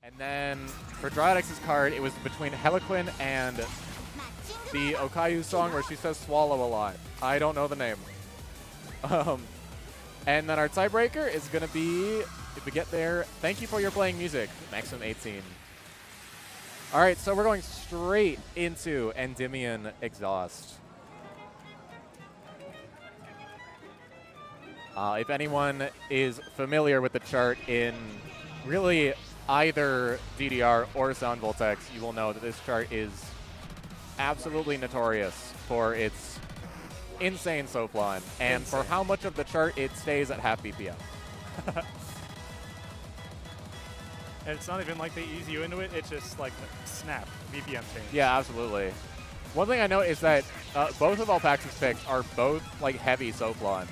And then for Driodx's card, it was between Heliquin and the Okayu song where she says swallow a lot. I don't know the name. And then our tiebreaker is going to be, if we get there, thank you for your playing music, maximum 18. All right, so we're going straight into Endymion Exhaust. If anyone is familiar with the chart in really either DDR or Sound Voltex, you will know that this chart is absolutely notorious for its insane Soflon and for how much of the chart it stays at half BPM. And it's not even like they ease you into it, it's just like snap, BPM change. Yeah, absolutely. One thing I know is that both of Alpaxxa's picks are both like heavy Soflon.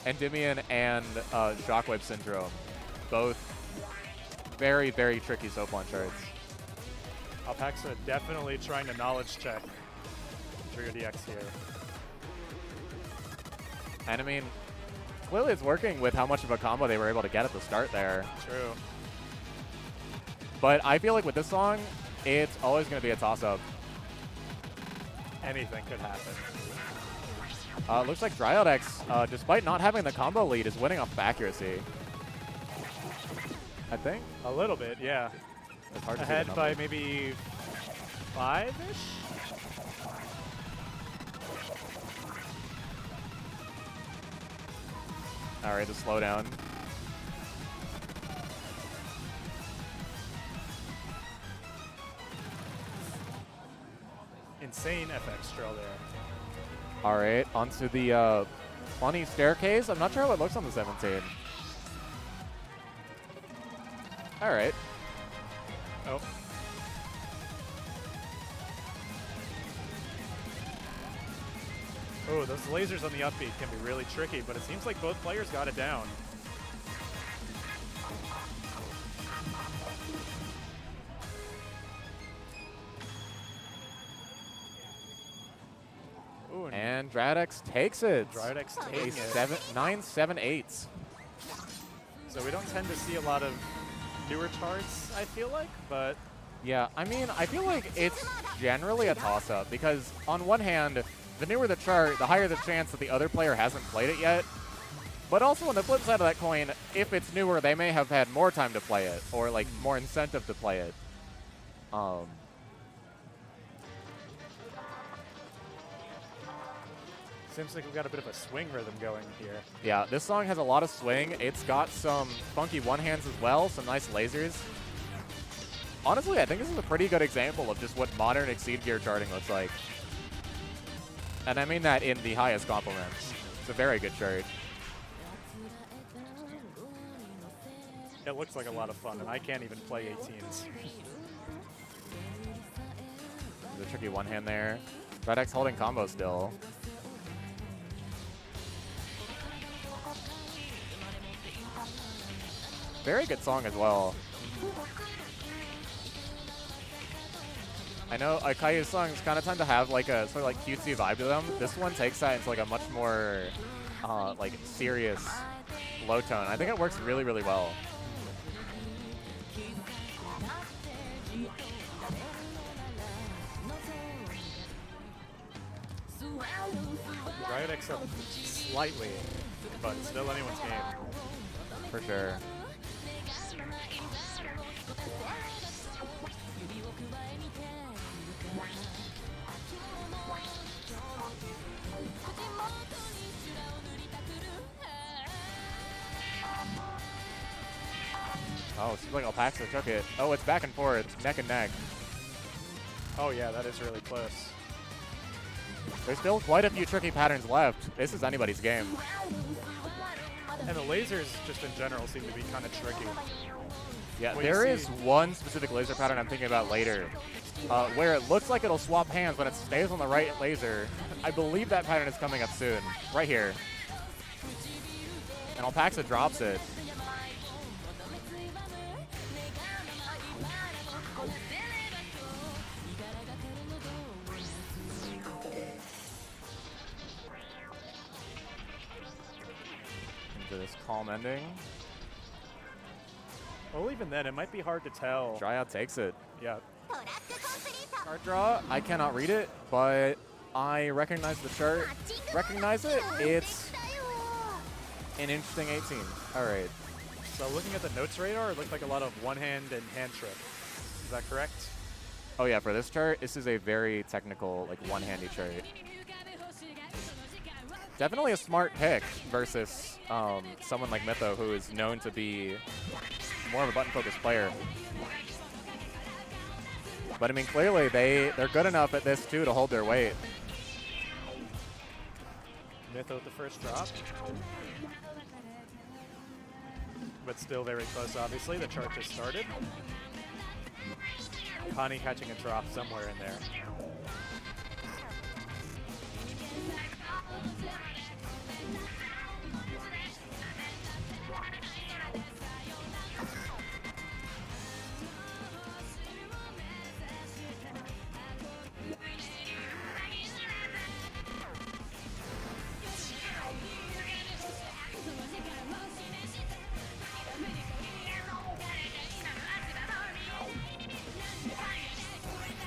Endymion and Shockwave Syndrome. Both very, very tricky Soflon charts. Alpaxxa definitely trying to knowledge check Driodx here. And I mean, clearly it's working with how much of a combo they were able to get at the start there. True. But I feel like with this song, it's always going to be a toss-up. Anything could happen. Looks like Driodx, despite not having the combo lead, is winning off of accuracy. I think. A little bit, yeah. It's hard to ahead see the by maybe 5-ish? All right, the slowdown. Insane FX trail there. All right, onto the funny staircase. I'm not sure how it looks on the 17. All right. Oh. Oh, those lasers on the upbeat can be really tricky, but it seems like both players got it down. Ooh, and Driodx takes it. Driodx taking it. 9-7-8. So we don't tend to see a lot of newer charts, I feel like, but... Yeah, I mean, I feel like it's generally a toss-up because on one hand, the newer the chart, the higher the chance that the other player hasn't played it yet. But also on the flip side of that coin, if it's newer, they may have had more time to play it or like more incentive to play it. Seems like we've got a bit of a swing rhythm going here. Yeah, this song has a lot of swing. It's got some funky one-hands as well, some nice lasers. Honestly, I think this is a pretty good example of just what modern Exceed Gear charting looks like. And I mean that in the highest compliments. It's a very good chart. It looks like a lot of fun, and I can't even play 18s. There's a tricky one-hand there. Driodx holding combo still. Very good song as well. I know Akayu's songs kind of tend to have like a sort of like cutesy vibe to them. This one takes that into like a much more like serious low tone. I think it works really, really well. Driodx up slightly, but still anyone's game. For sure. Oh, it seems like Alpaxxa took it. Oh, it's back and forth, neck and neck. Oh yeah, that is really close. There's still quite a few tricky patterns left. This is anybody's game. And the lasers, just in general, seem to be kind of tricky. Yeah, there is one specific laser pattern I'm thinking about later, where it looks like it'll swap hands when it stays on the right laser. I believe that pattern is coming up soon, right here. And Alpaxxa drops it. Into this calm ending. Well, even then, it might be hard to tell. Dryout takes it. Yeah. Card draw, I cannot read it, but I recognize the chart. Recognize it? It's an interesting 18. All right. So looking at the notes radar, it looked like a lot of one hand and hand trip. Is that correct? Oh yeah, for this chart, this is a very technical, like one-handy chart. Definitely a smart pick versus someone like Mytho, who is known to be more of a button-focused player. But I mean, clearly they're good enough at this too to hold their weight. Mytho with the first drop. But still very close, obviously. The chart just started. Connie catching a drop somewhere in there.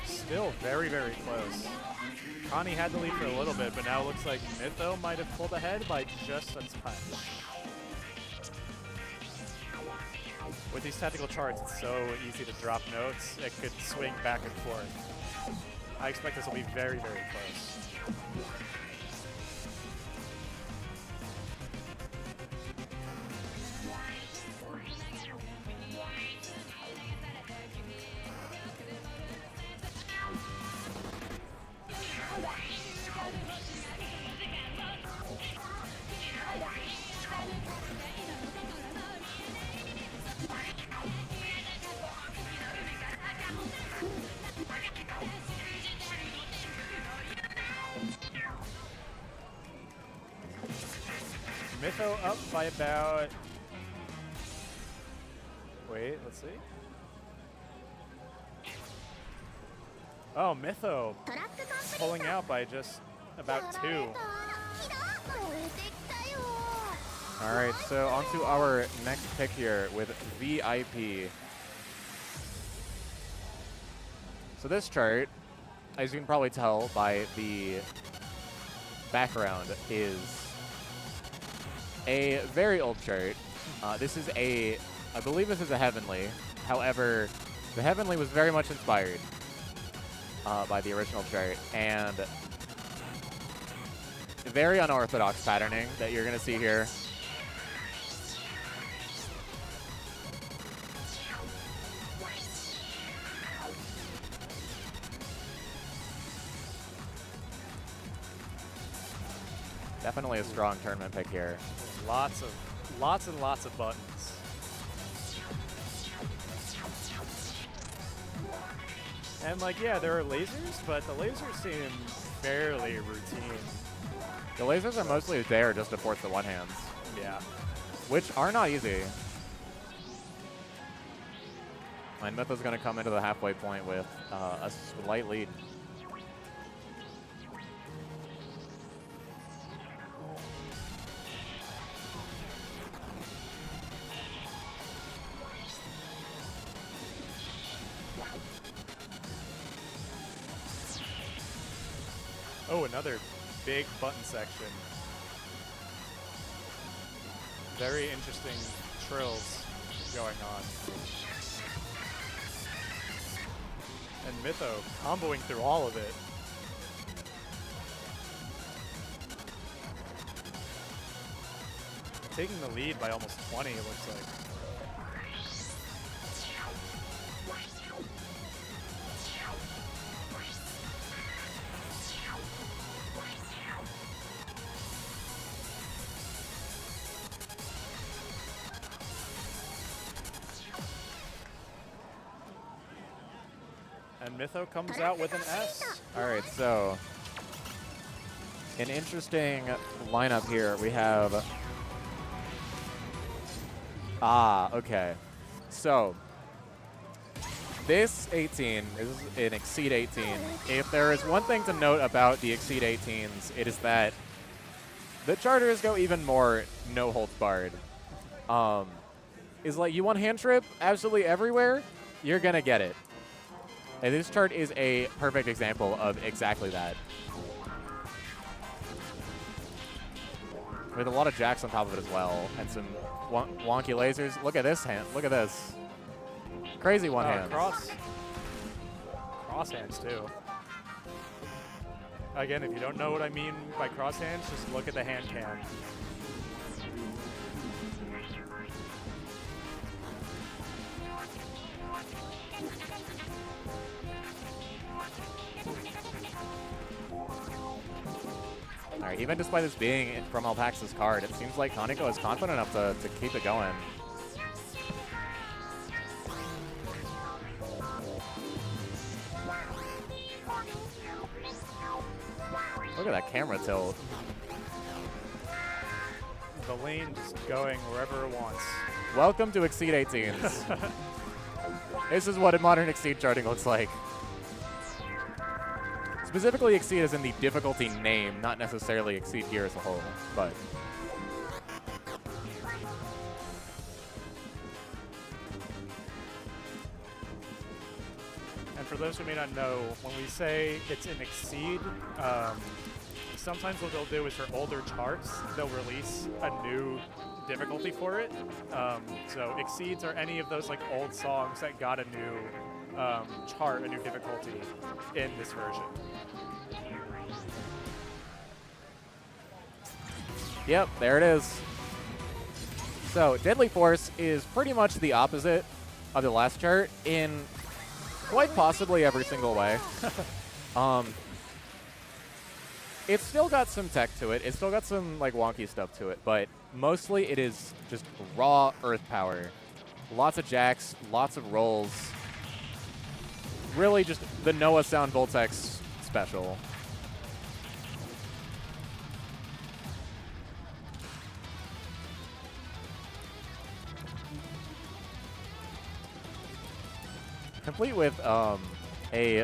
Still very, very close. Connie had the lead for a little bit, but now it looks like Mytho might have pulled ahead by just a touch. With these tactical charts, it's so easy to drop notes. It could swing back and forth. I expect this will be very, very close. Mytho up by about... Wait, let's see. Oh, Mytho pulling out by just about 2. All right, so on to our next pick here with V.I.P. So this chart, as you can probably tell by the background, is a very old chart. This is I believe this is a Heavenly. However, the Heavenly was very much inspired by the original chart, and very unorthodox patterning that you're gonna see here. Definitely a strong tournament pick here. Lots and lots of buttons. And like, yeah, there are lasers, but the lasers seem fairly routine. The lasers are mostly there just to force the one hands. Yeah. Which are not easy. And Mytho's gonna come into the halfway point with a slight lead. Oh, another big button section. Very interesting trills going on. And Mytho comboing through all of it. Taking the lead by almost 20, it looks like. And Mytho comes out with an S. All right, so an interesting lineup here. We have, okay. So this 18 is an Exceed 18. If there is one thing to note about the Exceed 18s, it is that the charters go even more no holds barred. is like, you want hand trip absolutely everywhere, you're going to get it. And this chart is a perfect example of exactly that. With a lot of jacks on top of it as well, and some wonky lasers. Look at this hand. Look at this. Crazy one hand. Cross hands too. Again, if you don't know what I mean by cross hands, just look at the hand cam. Alright, even despite this being from Alpaxxa's card, it seems like Kanikou is confident enough to keep it going. Look at that camera tilt. The lane just going wherever it wants. Welcome to Exceed 18s. This is what a modern Exceed charting looks like. Specifically, Exceed is in the difficulty name, not necessarily Exceed gear as a whole, but. And for those who may not know, when we say it's an Exceed, sometimes what they'll do is for older charts, they'll release a new difficulty for it. So Exceeds are any of those like old songs that got a new chart, a new difficulty in this version. Yep, there it is. So Deadly Force is pretty much the opposite of the last chart in quite possibly every single way. It's still got some tech to it. It's still got some like wonky stuff to it, but mostly it is just raw earth power. Lots of jacks, lots of rolls. Really just the Noah Sound Voltex special. Complete with a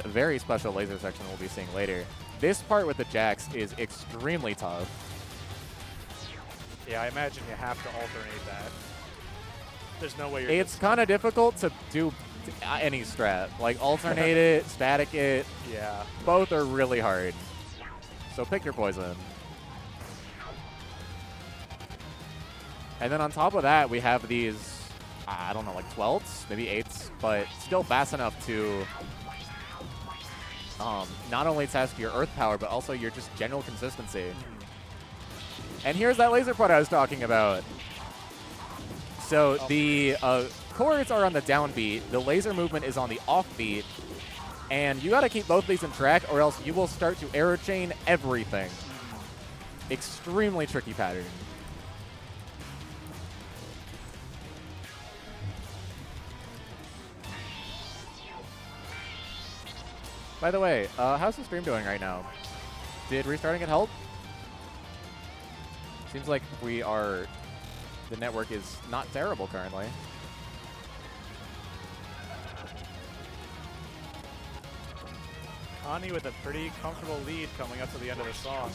very special laser section we'll be seeing later. This part with the jacks is extremely tough. Yeah, I imagine you have to alternate that. There's no way you're It's kind of difficult to do any strat. Like alternate it, static it. Yeah. Both are really hard. So pick your poison. And then on top of that, we have these, I don't know, like 12s, maybe 8s, but still fast enough to not only test your earth power, but also your just general consistency. And here's that laser part I was talking about. So the chords are on the downbeat, the laser movement is on the offbeat, and you got to keep both these in track or else you will start to error chain everything. Extremely tricky pattern. By the way, how's the stream doing right now? Did restarting it help? Seems like the network is not terrible currently. Connie with a pretty comfortable lead coming up to the end of the song.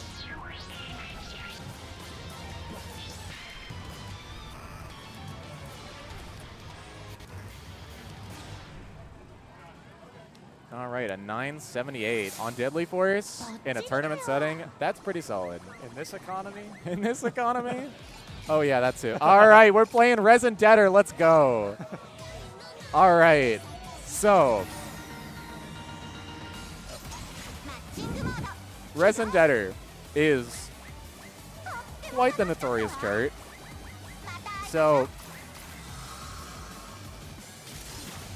All right, a 978 on Deadly Force in a tournament setting. That's pretty solid. In this economy? In this economy? Oh, yeah, that's it. All right, we're playing Resin Deader. Let's go. All right, so Resin Deader is quite the notorious chart. So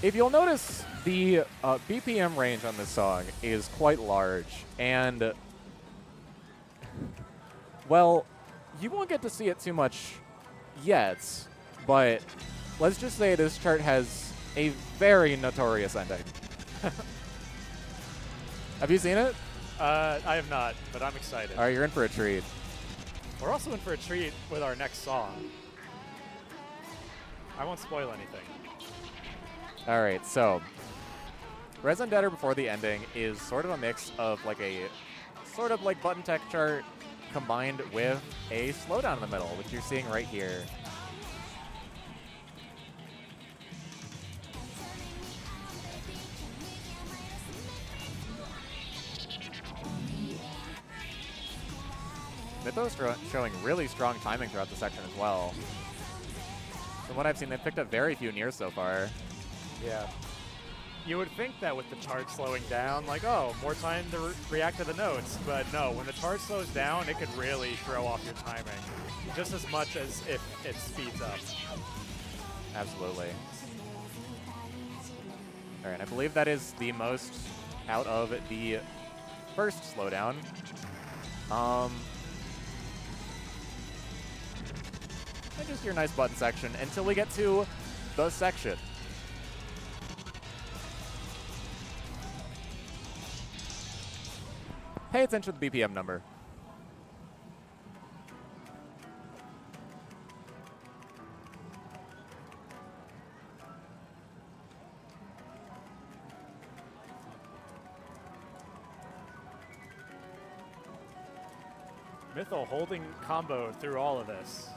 if you'll notice, the BPM range on this song is quite large, and, well, you won't get to see it too much yet, but let's just say this chart has a very notorious ending. Have you seen it? I have not, but I'm excited. All right, you're in for a treat. We're also in for a treat with our next song. I won't spoil anything. All right, so Resin Deader before the ending is sort of a mix of like a sort of like button tech chart combined with a slowdown in the middle, which you're seeing right here. Mythos showing really strong timing throughout the section as well. From what I've seen, they've picked up very few nears so far. Yeah. You would think that with the chart slowing down, like, oh, more time to react to the notes. But no, when the chart slows down, it could really throw off your timing, just as much as if it speeds up. Absolutely. All right, I believe that is the most out of the first slowdown. And just your nice button section until we get to the section. Pay attention to the BPM number. Mytho holding combo through all of this.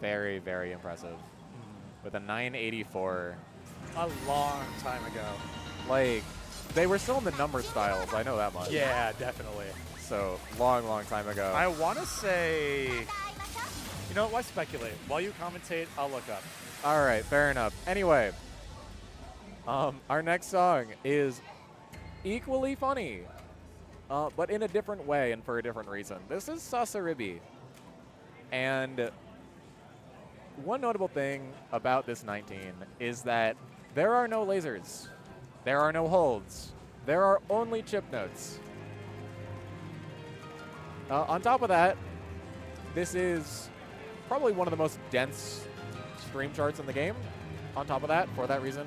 Very, very impressive. With a 984. A long time ago. Like, they were still in the number styles, I know that much. Yeah, definitely. So, long, long time ago. I want to say, you know what, why speculate? While you commentate, I'll look up. All right, fair enough. Anyway, our next song is equally funny, but in a different way and for a different reason. This is Sasaribi. And one notable thing about this 19 is that there are no lasers. There are no holds. There are only chip notes. On top of that, this is probably one of the most dense stream charts in the game. On top of that, for that reason.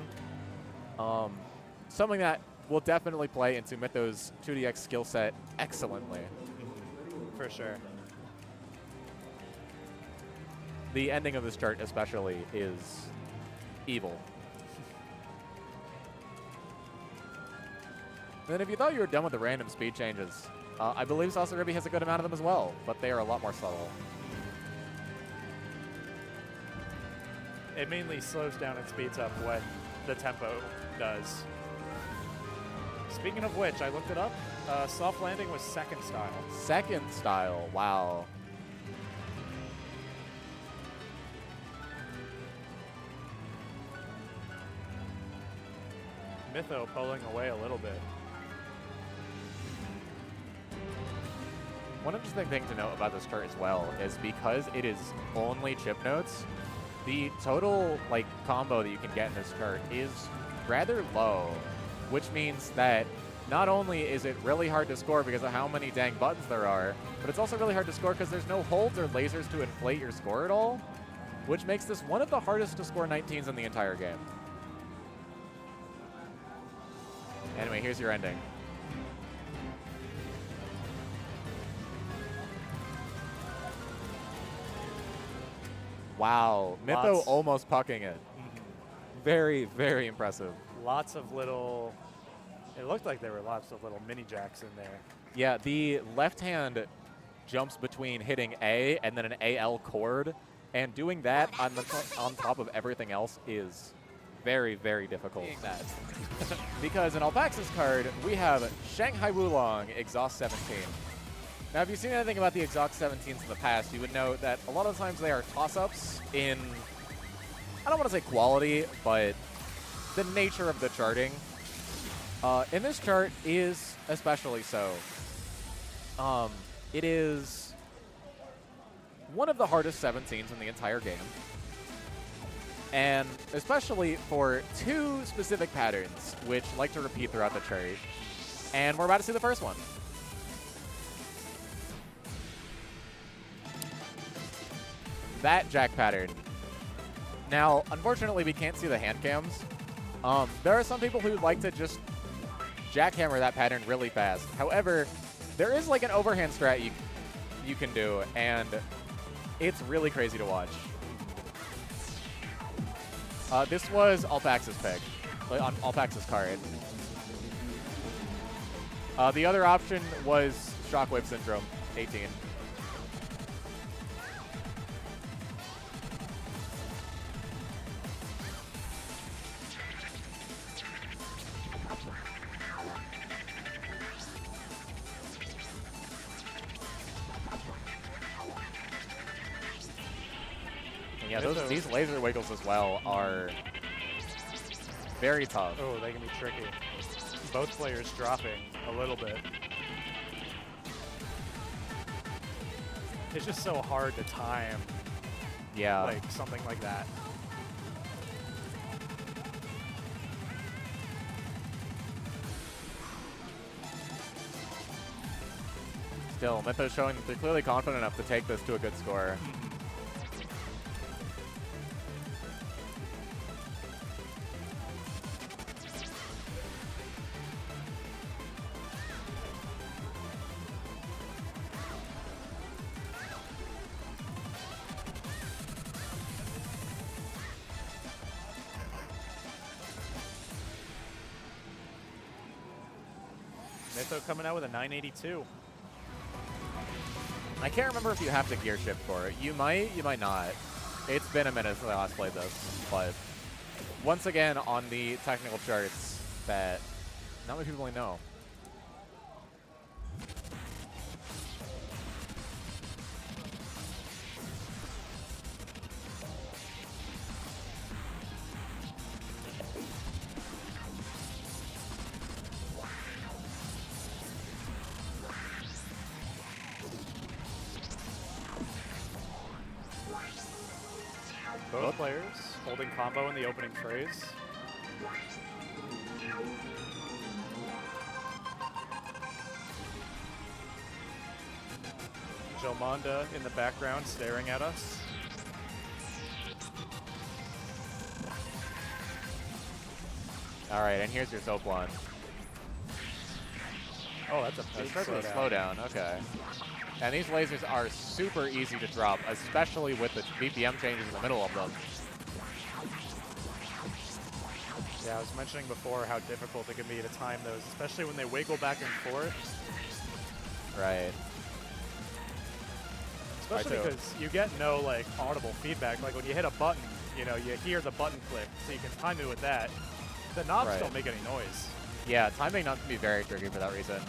Something that will definitely play into Mytho's 2DX skill set excellently. For sure. The ending of this chart especially is evil. And then if you thought you were done with the random speed changes, I believe Sasaribi has a good amount of them as well, but they are a lot more subtle. It mainly slows down and speeds up when the tempo does. Speaking of which, I looked it up. Soft landing was second style. Second style, wow. Mytho pulling away a little bit. One interesting thing to note about this chart as well is because it is only chip notes, the total combo that you can get in this chart is rather low, which means that not only is it really hard to score because of how many dang buttons there are, but it's also really hard to score because there's no holds or lasers to inflate your score at all, which makes this one of the hardest to score 19s in the entire game. Anyway, here's your ending. Wow, Mytho almost pucking it. Very, very impressive. Lots of little, it looked like there were lots of little mini jacks in there. Yeah, the left hand jumps between hitting A and then an AL chord, and doing that on top of everything else is very, very difficult. Because in Alpaxxa's card, we have Shanghai Wu Long, Exhaust 17. Now, if you've seen anything about the Exhaust 17s in the past, you would know that a lot of times they are toss-ups in, I don't want to say quality, but the nature of the charting. In this chart is especially so. It is one of the hardest 17s in the entire game. And especially for two specific patterns, which like to repeat throughout the chart. And we're about to see the first one. That jack pattern. Now, unfortunately, we can't see the hand cams. There are some people who like to just jackhammer that pattern really fast. However, there is like an overhand strat you can do, and it's really crazy to watch. This was Alpaxxa's pick, on Alpaxxa's card. The other option was Shockwave Syndrome, 18. Yeah, these laser wiggles as well are very tough. Oh, they can be tricky. Both players dropping a little bit. It's just so hard to time. Yeah. Like something like that. Still, Mythos showing that they're clearly confident enough to take this to a good score. Mytho coming out with a 982. I can't remember if you have to gear shift for it. You might not. It's been a minute since I last played this, but once again on the technical charts that not many people really know. Both players holding combo in the opening phrase. JOMANDA in the background staring at us. All right, and here's your soap one. Oh, that's a big slowdown. Okay. And these lasers are super easy to drop, especially with the BPM changes in the middle of them. Yeah, I was mentioning before how difficult it can be to time those, especially when they wiggle back and forth. Right. Especially because you get no like audible feedback. Like when you hit a button, you know, you hear the button click, so you can time it with that. The knobs don't make any noise. Yeah, timing knobs can be very tricky for that reason.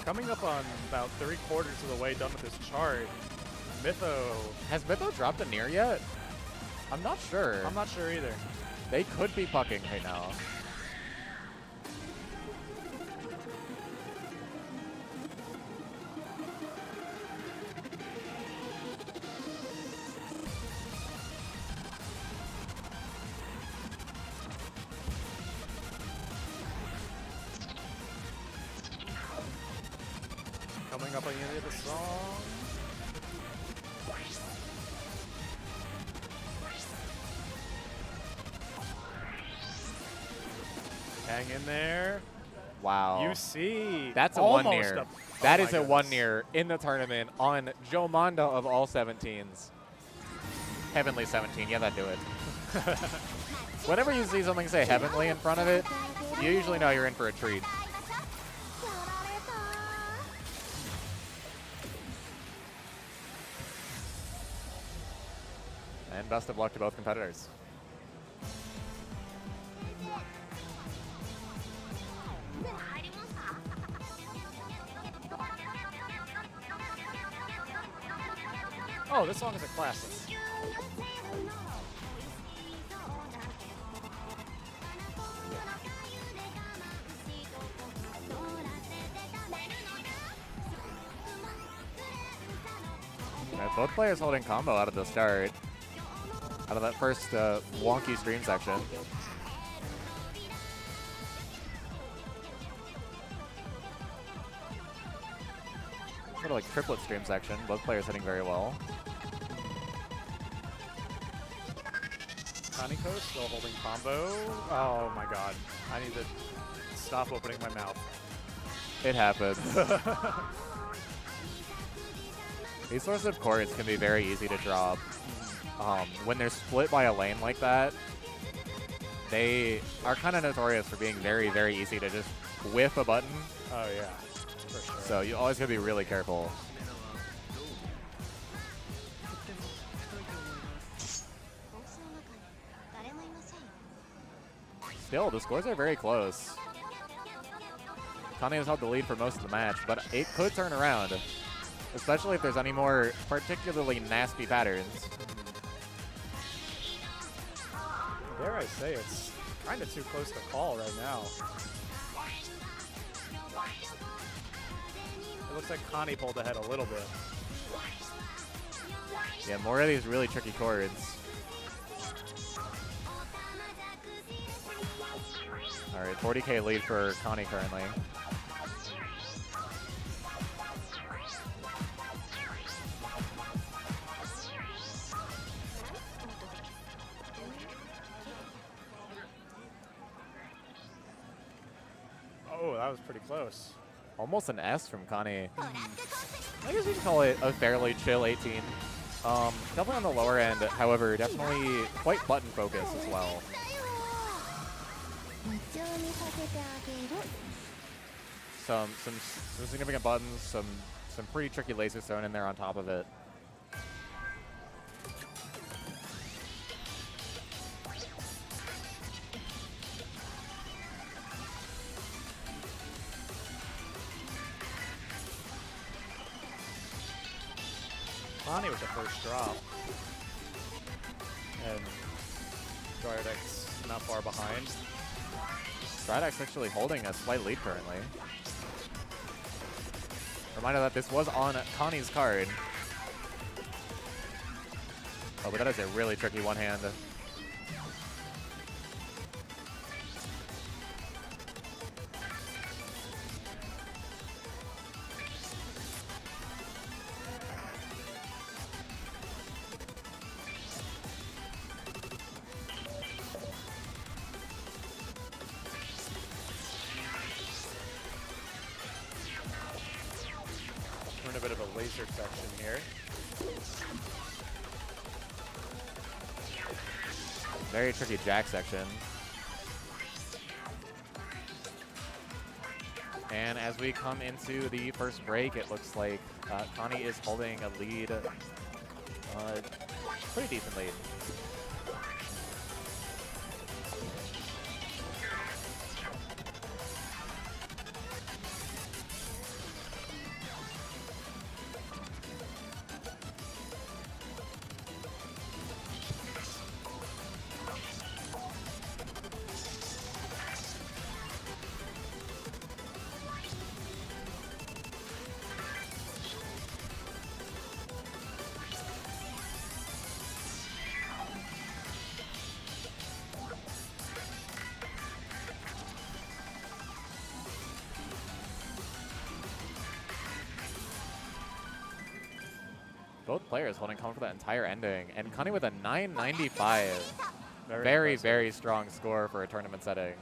Coming up on about 3/4 of the way done with this chart, Mytho. Has Mytho dropped a near yet? I'm not sure. I'm not sure either. They could be pucking right now. Coming up on the end of the song. Hang in there. Wow. You see. That's a one near. That is a one near in the tournament on JOMANDA of all 17s. Heavenly 17. Yeah, that'd do it. Whenever you see something say Heavenly in front of it, you usually know you're in for a treat. And best of luck to both competitors. Oh, this song is a classic. Right, both players holding combo out of the start. Out of that first wonky stream section. Sort of like triplet stream section. Both players hitting very well. Kanikou still holding combo. Oh my god. I need to stop opening my mouth. It happens. These sorts of chords can be very easy to drop. When they're split by a lane like that, they are kind of notorious for being very, very easy to just whiff a button. Oh yeah, for sure. So you always gotta be really careful. Still, the scores are very close. Kanye has held the lead for most of the match, but it could turn around. especially if there's any more particularly nasty patterns. Dare I say, it's kind of too close to call right now. It looks like Connie pulled ahead a little bit. Yeah, more of these really tricky chords. All right, 40K lead for Connie currently. Oh, that was pretty close. Almost an S from Connie. I guess you can call it a fairly chill 18. Definitely on the lower end, however, definitely quite button focused as well. Some significant buttons, some pretty tricky lasers thrown in there on top of it. Connie with the first drop. And Driodx not far behind. Driodx actually holding a slight lead currently. Reminder that this was on Connie's card. Oh, but that is a really tricky one hand. We're in a bit of a laser section here. Very tricky jack section. And as we come into the first break, it looks like Connie is holding a lead, pretty decent lead. Both players holding common for that entire ending. And Connie with a 995. Very, very strong score for a tournament setting.